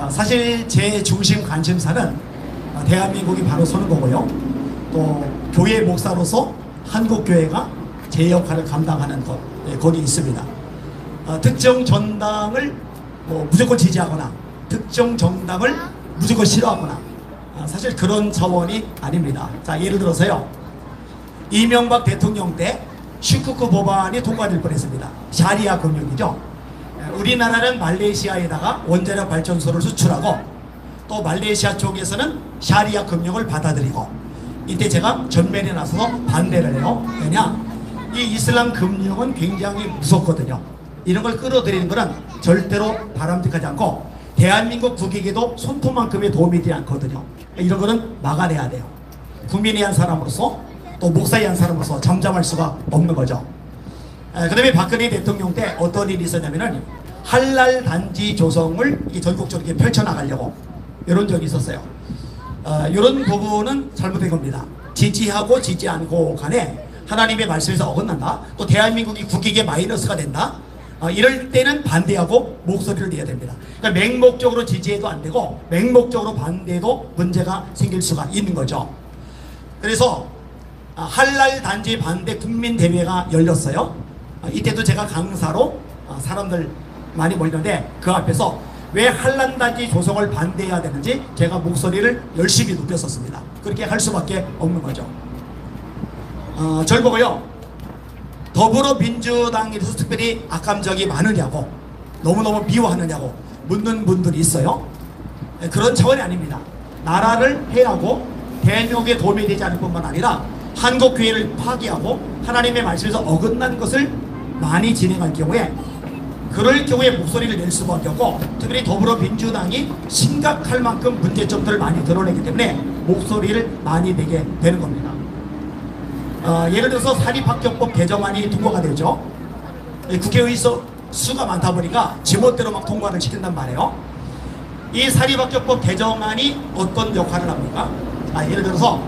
사실 제 중심 관심사는 대한민국이 바로 서는 거고요. 또 교회 목사로서 한국교회가 제 역할을 감당하는 것, 거기 있습니다. 특정 정당을 무조건 지지하거나 특정 정당을 무조건 싫어하거나 사실 그런 차원이 아닙니다. 자, 예를 들어서요. 이명박 대통령 때 슈쿠크 법안이 통과될 뻔했습니다. 샤리아 금융이죠. 우리나라는 말레이시아에다가 원자력 발전소를 수출하고 또 말레이시아 쪽에서는 샤리아 금융을 받아들이고 이때 제가 전면에 나서서 반대를 해요. 왜냐? 이 이슬람 금융은 굉장히 무섭거든요. 이런 걸 끌어들이는 것은 절대로 바람직하지 않고 대한민국 국익에도 손톱만큼의 도움이 되지 않거든요. 이런 거는 막아내야 돼요. 국민의 한 사람으로서 또 목사의 한 사람으로서 잠잠할 수가 없는 거죠. 그 다음에 박근혜 대통령 때 어떤 일이 있었냐면은 할랄 단지 조성을 전국적으로 이렇게 펼쳐나가려고 이런 적이 있었어요. 이런 부분은 잘못된 겁니다. 지지하고 지지 않고 간에 하나님의 말씀에서 어긋난다. 또 대한민국이 국익에 마이너스가 된다. 이럴 때는 반대하고 목소리를 내야 됩니다. 그러니까 맹목적으로 지지해도 안 되고 맹목적으로 반대해도 문제가 생길 수가 있는 거죠. 그래서 할랄 단지 반대 국민대회가 열렸어요. 이때도 제가 강사로 사람들 많이 모이는데 그 앞에서 왜 할랄 단지 조성을 반대해야 되는지 제가 목소리를 열심히 높였었습니다. 그렇게 할 수밖에 없는 거죠. 절 보고요. 더불어민주당에 대해서 특별히 악감정이 많으냐고 너무너무 미워하느냐고 묻는 분들이 있어요. 그런 차원이 아닙니다. 나라를 해하고 대한민국에 도움이 되지 않을 뿐만 아니라 한국교회를 파괴하고 하나님의 말씀에서 어긋난 것을 많이 진행할 경우에 그럴 경우에 목소리를 낼 수밖에 없고 특별히 더불어민주당이 심각할 만큼 문제점들을 많이 드러내기 때문에 목소리를 많이 내게 되는 겁니다. 예를 들어서 사립학교법 개정안이 통과가 되죠. 국회의석 수가 많다 보니까 지멋대로 막 통과를 시킨단 말이에요. 이 사립학교법 개정안이 어떤 역할을 합니까? 예를 들어서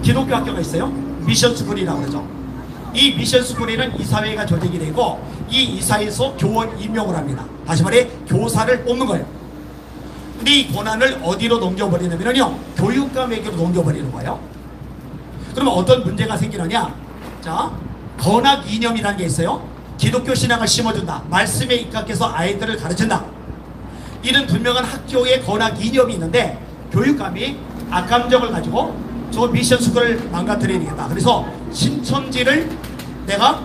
기독교 학교가 있어요. 미션스쿨이라고 그러죠. 이 미션스쿨에는 이사회가 조직이 되고 이 이사회에서 교원 임명을 합니다. 다시 말해 교사를 뽑는 거예요. 근데 이 권한을 어디로 넘겨버리냐면요, 교육감에게로 넘겨버리는 거예요. 그러면 어떤 문제가 생기느냐? 자, 건학 이념이라는 게 있어요. 기독교 신앙을 심어준다. 말씀에 입각해서 아이들을 가르친다. 이런 분명한 학교의 건학 이념이 있는데 교육감이 악감정을 가지고 저 미션스쿨을 망가뜨려야 되겠다. 그래서 신천지를 내가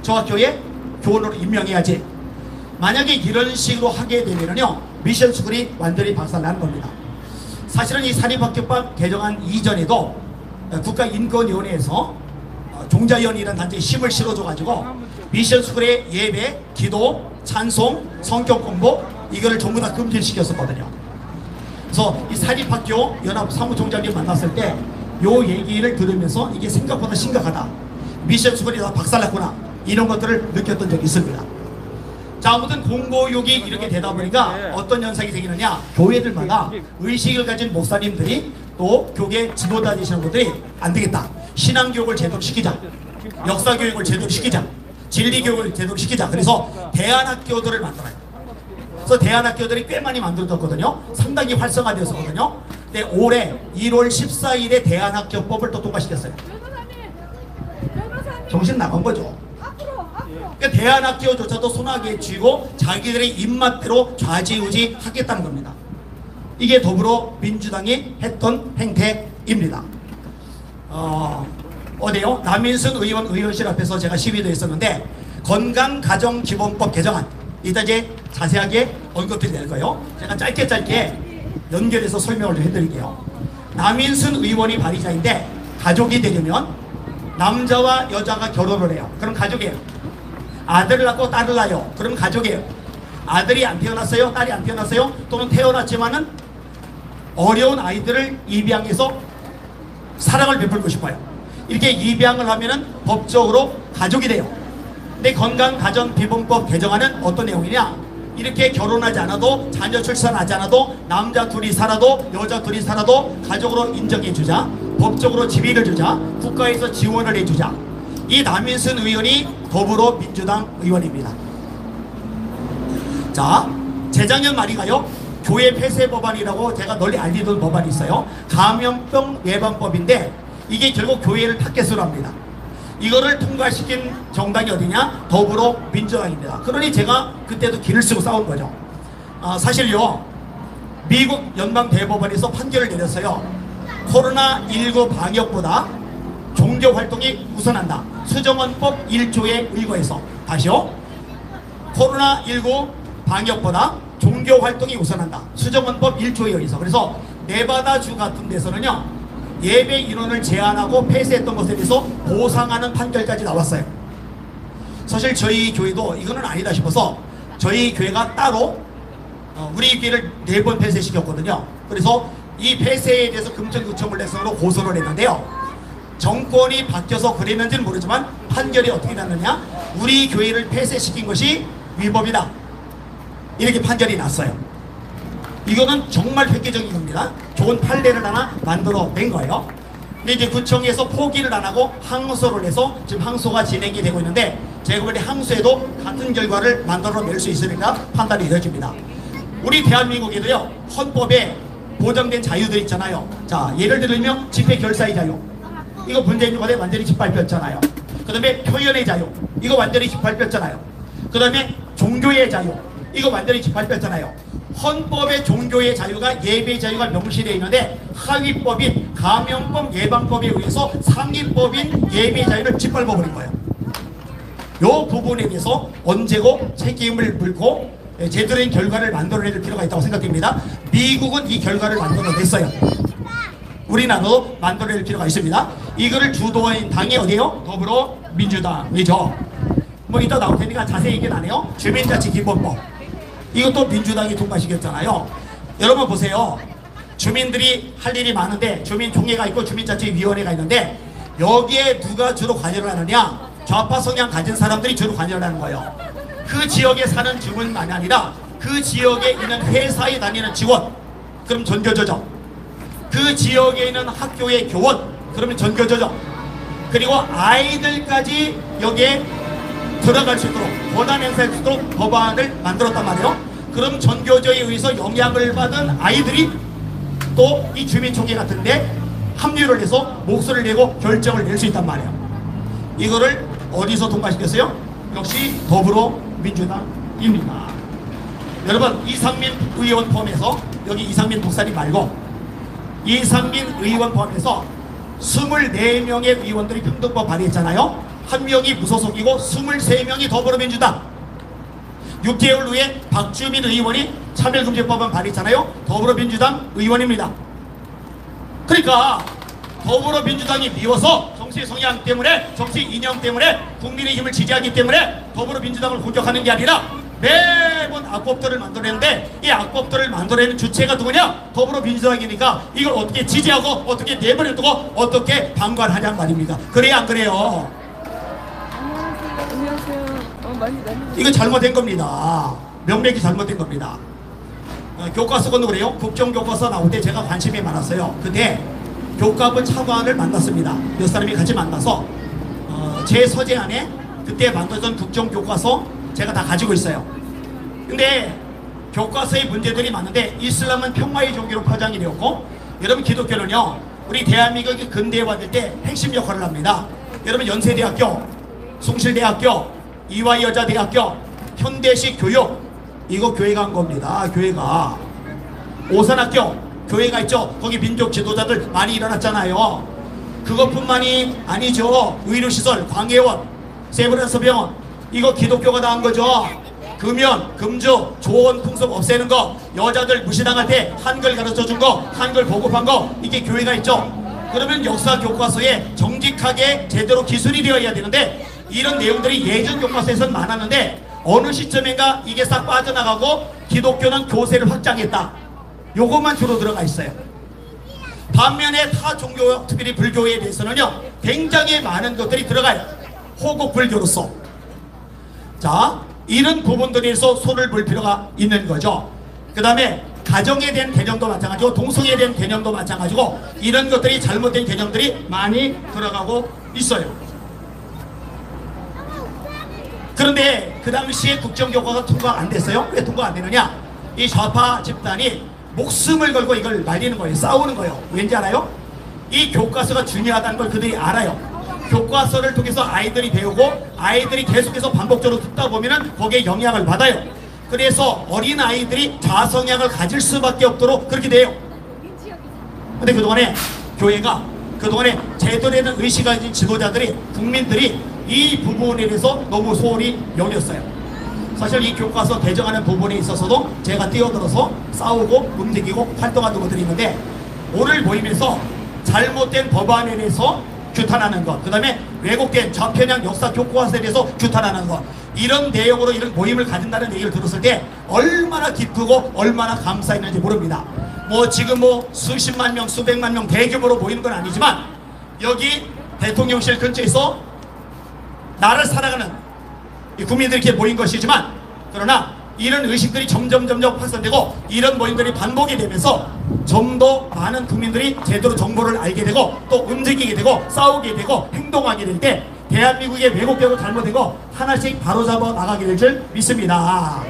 저 학교에 교원으로 임명해야지. 만약에 이런 식으로 하게 되면요, 미션스쿨이 완전히 박살나는 겁니다. 사실은 이 사립학교법 개정안 이전에도 국가인권위원회에서 종자위원회라는 단체에 힘을 실어줘가지고 미션스쿨의 예배, 기도, 찬송, 성격 공부 이거를 전부 다 금지시켰었거든요. 그래서 이 사립학교 연합 사무총장님 만났을 때 요 얘기를 들으면서 이게 생각보다 심각하다. 미션스쿨이 다 박살났구나. 이런 것들을 느꼈던 적이 있습니다. 자, 아무튼 공고육이 이렇게 되다 보니까 어떤 현상이 생기느냐, 교회들마다 의식을 가진 목사님들이 또 교계 지도자 되시는 분들이 안 되겠다. 신앙교육을 제대로 시키자. 역사교육을 제대로 시키자. 진리교육을 제대로 시키자. 그래서 대안학교들을 만들어요. 그래서 대안학교들이 꽤 많이 만들어졌거든요. 상당히 활성화되었거든요. 근데 올해 1월 14일에 대안학교법을 또 통과시켰어요. 정신 나간 거죠. 그러니까 대안학교조차도 손아귀에 쥐고 자기들의 입맛대로 좌지우지 하겠다는 겁니다. 이게 더불어민주당이 했던 행태입니다. 어디요? 남인순 의원실 앞에서 제가 시위도 했었는데 건강가정기본법 개정안 이따 이제 자세하게 언급드릴 거예요. 제가 짧게 연결해서 설명을 좀 해드릴게요. 남인순 의원이 발의자인데 가족이 되려면 남자와 여자가 결혼을 해요. 그럼 가족이에요. 아들을 낳고 딸을 낳아요. 그럼 가족이에요. 아들이 안 태어났어요. 딸이 안 태어났어요. 또는 태어났지만은 어려운 아이들을 입양해서 사랑을 베풀고 싶어요. 이렇게 입양을 하면은 법적으로 가족이 돼요. 근데 건강가정기본법 개정안은 어떤 내용이냐? 이렇게 결혼하지 않아도 자녀 출산하지 않아도 남자 둘이 살아도 여자 둘이 살아도 가족으로 인정해주자. 법적으로 지위를 주자. 국가에서 지원을 해주자. 이 남인순 의원이 더불어민주당 의원입니다. 자, 재작년 말인가요? 교회 폐쇄 법안이라고 제가 널리 알리던 법안이 있어요. 감염병 예방법인데 이게 결국 교회를 타겟으로 합니다. 이거를 통과시킨 정당이 어디냐? 더불어민주당입니다. 그러니 제가 그때도 길을 쓰고 싸운 거죠. 사실요, 미국 연방대법원에서 판결을 내렸어요. 코로나19 방역보다 종교활동이 우선한다. 수정헌법 1조에 의거해서. 다시요. 코로나19 방역보다 종교활동이 우선한다. 수정헌법 1조에 의해서. 그래서 네바다주 같은 데서는요, 예배 인원을 제한하고 폐쇄했던 것에 대해서 보상하는 판결까지 나왔어요. 사실 저희 교회도 이거는 아니다 싶어서 저희 교회가 따로 우리 교회를 4번 폐쇄시켰거든요. 그래서 이 폐쇄에 대해서 금천구청을 내성으로 고소를 했는데요. 정권이 바뀌어서 그랬는지는 모르지만 판결이 어떻게 났느냐? 우리 교회를 폐쇄시킨 것이 위법이다. 이렇게 판결이 났어요. 이거는 정말 획기적인 겁니다. 좋은 판례를 하나 만들어 낸 거예요. 근데 이제 구청에서 포기를 안 하고 항소를 해서 지금 항소가 진행이 되고 있는데 제가 볼 때 항소에도 같은 결과를 만들어 낼 수 있으니까 판단이 이어집니다. 우리 대한민국에도요, 헌법에 보장된 자유들 있잖아요. 자, 예를 들면 집회 결사의 자유. 이거 문재인 정권에 완전히 짓밟혔잖아요. 그 다음에 표현의 자유. 이거 완전히 짓밟혔잖아요. 그 다음에 종교의 자유. 이거 완전히 짓밟혔잖아요. 헌법의 종교의 자유가 예배의 자유가 명시되어 있는데 하위법인 감염병 예방법에 의해서 상위법인 예배의 자유를 짓밟아버린 거예요. 이 부분에 대해서 언제고 책임을 물고 제대로 된 결과를 만들어낼 필요가 있다고 생각됩니다. 미국은 이 결과를 만들어냈어요. 우리나라도 만들어낼 필요가 있습니다. 이거를 주도한 당이 어디예요? 더불어민주당이죠. 뭐 이따 나올 테니까 자세히 얘기는 안 해요. 주민자치기본법. 이것도 민주당이 통과시켰잖아요. 여러분 보세요. 주민들이 할 일이 많은데 주민총회가 있고 주민자치위원회가 있는데 여기에 누가 주로 관여를 하느냐? 좌파 성향 가진 사람들이 주로 관여를 하는 거예요. 그 지역에 사는 주민만이 아니라 그 지역에 있는 회사에 다니는 직원, 그럼 전교조죠. 그 지역에 있는 학교의 교원, 그러면 전교조죠. 그리고 아이들까지 여기에 들어갈 수 있도록 권한 행사할 수 있도록 법안을 만들었단 말이에요. 그럼 전교조에 의해서 영향을 받은 아이들이 또 이 주민총회 같은데 합류를 해서 목소리를 내고 결정을 낼 수 있단 말이에요. 이거를 어디서 통과시켰어요? 역시 더불어민주당입니다. 여러분, 이상민 의원 포함해서 여기 이상민 목사님 말고 이상민 의원 포함해서 24명의 의원들이 평등법 발의했잖아요. 한 명이 무소속이고 23명이 더불어민주당. 6개월 후에 박주민 의원이 차별금지법안 발의했잖아요. 더불어민주당 의원입니다. 그러니까 더불어민주당이 미워서 정치 성향 때문에, 정치 이념 때문에, 국민의힘을 지지하기 때문에 더불어민주당을 공격하는 게 아니라 매번 악법들을 만들어내는데 이 악법들을 만들어내는 주체가 누구냐? 더불어민주당이니까 이걸 어떻게 지지하고 어떻게 내버려두고 어떻게 방관하냔 말입니다. 그래야 안 그래요? 안녕하세요. 이거 잘못된 겁니다. 명백히 잘못된 겁니다. 교과서건도 그래요. 국정교과서 나올 때 제가 관심이 많았어요. 그때 교과부 차관을 만났습니다. 몇 사람이 같이 만나서 제 서재 안에 그때 만들었던 국정교과서 제가 다 가지고 있어요. 근데 교과서에 문제들이 많은데 이슬람은 평화의 종교로 포장이 되었고, 여러분 기독교는요, 우리 대한민국이 근대화될 때 핵심 역할을 합니다. 여러분 연세대학교, 숭실대학교, 이화여자대학교, 현대식 교육, 이거 교회가 한 겁니다. 교회가. 오산학교, 교회가 있죠. 거기 민족 지도자들 많이 일어났잖아요. 그것뿐만이 아니죠. 의료시설, 광해원, 세브란스 병원, 이거 기독교가 다 한 거죠. 금연, 금주, 조언, 풍습 없애는 거, 여자들 무시당할 때 한글 가르쳐준 거, 한글 보급한 거, 이게 교회가 있죠. 그러면 역사 교과서에 정직하게 제대로 기술이 되어야 되는데 이런 내용들이 예전 교과서에서는 많았는데 어느 시점인가 이게 싹 빠져나가고 기독교는 교세를 확장했다. 요것만 주로 들어가 있어요. 반면에 타 종교, 특별히 불교에 대해서는요, 굉장히 많은 것들이 들어가요. 호국 불교로서. 자, 이런 부분들에서 손을 볼 필요가 있는 거죠. 그 다음에 가정에 대한 개념도 마찬가지고 동성애에 대한 개념도 마찬가지고 이런 것들이 잘못된 개념들이 많이 들어가고 있어요. 그런데 그 당시에 국정교과가 통과가 안 됐어요. 왜 통과가 안 되느냐? 이 좌파 집단이 목숨을 걸고 이걸 말리는 거예요. 싸우는 거예요. 왠지 알아요? 이 교과서가 중요하다는 걸 그들이 알아요. 교과서를 통해서 아이들이 배우고 아이들이 계속해서 반복적으로 듣다 보면은 거기에 영향을 받아요. 그래서 어린 아이들이 좌성향을 가질 수밖에 없도록 그렇게 돼요. 근데 그동안에 교회가 그동안에 제대로 된 의식을 가진 지도자들이 국민들이 이 부분에 대해서 너무 소홀히 여겼어요. 사실 이 교과서 개정하는 부분에 있어서도 제가 뛰어들어서 싸우고 움직이고 활동한 것들이 있는데 오늘 모임에서 잘못된 법안에 대해서 규탄하는 것, 그 다음에 왜곡된 좌편향 역사 교과서에 대해서 규탄하는 것, 이런 내용으로 이런 모임을 가진다는 얘기를 들었을 때 얼마나 기쁘고 얼마나 감사했는지 모릅니다. 뭐 지금 뭐 수십만 명 수백만 명 대규모로 모이는 건 아니지만 여기 대통령실 근처에서 나를 살아가는 이 국민들이 이렇게 모인 것이지만 그러나 이런 의식들이 점점 확산되고 이런 모임들이 반복이 되면서 좀 더 많은 국민들이 제대로 정보를 알게 되고 또 움직이게 되고 싸우게 되고 행동하게 될 때 대한민국의 왜곡되고 잘못되고 하나씩 바로잡아 나가게 될 줄 믿습니다.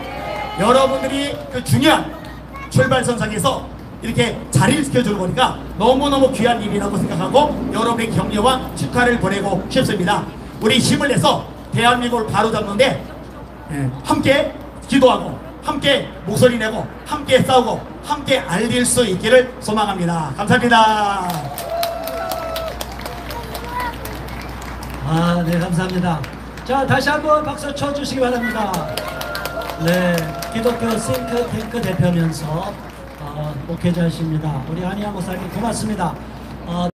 여러분들이 그 중요한 출발선상에서 이렇게 자리를 지켜주는 거니까 너무너무 귀한 일이라고 생각하고 여러분의 격려와 축하를 보내고 싶습니다. 우리 힘을 내서 대한민국을 바로잡는데 함께 기도하고 함께 목소리 내고 함께 싸우고 함께 알릴 수 있기를 소망합니다. 감사합니다. 네, 감사합니다. 자, 다시 한번 박수 쳐주시기 바랍니다. 네, 기독교 싱크탱크 대표면서 목회자이십니다. 우리 안희양 목사님 고맙습니다.